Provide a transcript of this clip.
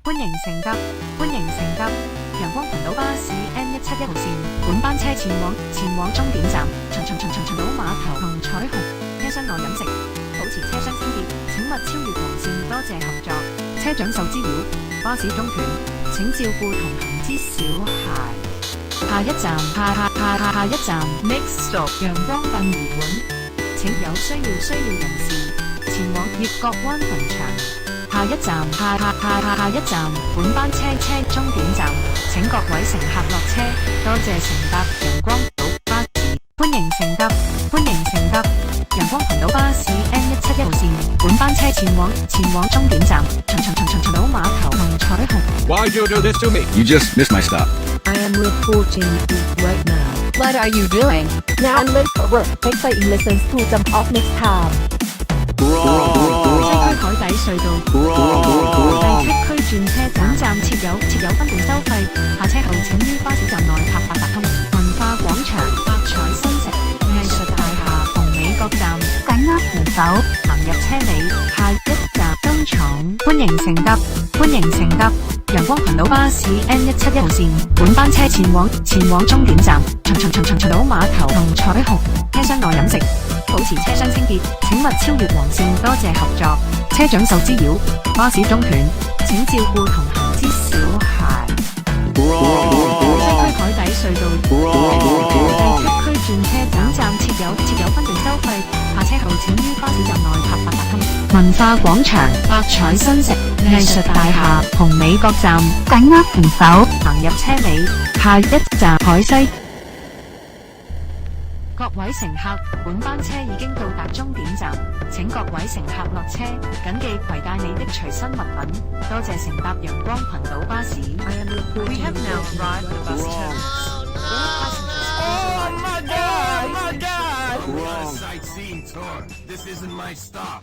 歡迎乘搭，歡迎乘搭陽光群島巴士 N171號線，本班車前往終點站長島碼頭同彩虹。車廂內飲食，保持車廂清潔，請勿超越黃線，多謝合作。車長受滋擾，巴士中斷，請照顧同行之小孩。下一站，下一站 ，Next stop 陽光殯儀館，請有需要人士前往葉角灣墳場。下一站，下一站，本班車終點站，請各位乘客落車，多謝乘搭陽光島巴士，歡迎乘搭陽光群島巴士 N171號線，本班車前往終點站長島碼頭同彩虹。Why'd you do this to me? You just missed my stop. I am reporting you right now. What are you doing? Now I'm late for work. Take flying lessons to jump off next time. 西區海底隧道第七區轉車站，本站設有分段收費，下車後請於巴士站內拍八達通。文化廣場、百彩新城、藝術大廈、紅美閣站，緊握扶手，行入車尾。下一站東廠，歡迎乘搭陽光群島巴士 N171號線，本班車前往終點站長島碼頭同彩虹。車廂內飲食，保持車廂清潔，請勿超越黃線，多謝合作。車長受滋擾，巴士中斷，請照顧同行之小孩。西區海底隧道第七區轉車站，本站設有分段收費，下車後請於巴士站內拍八達通。文化廣場、百彩新城、藝術大廈、紅美閣站，緊握扶手，行入車尾。下一站海西。各位乘客，本班車已經到達終點站，請各位乘客落車，謹記攜帶你的隨身物品。多謝乘搭陽光群島巴士。We have now arrived at the bus terminus. Oh my god! We're on a sightseeing tour. This isn't my stop.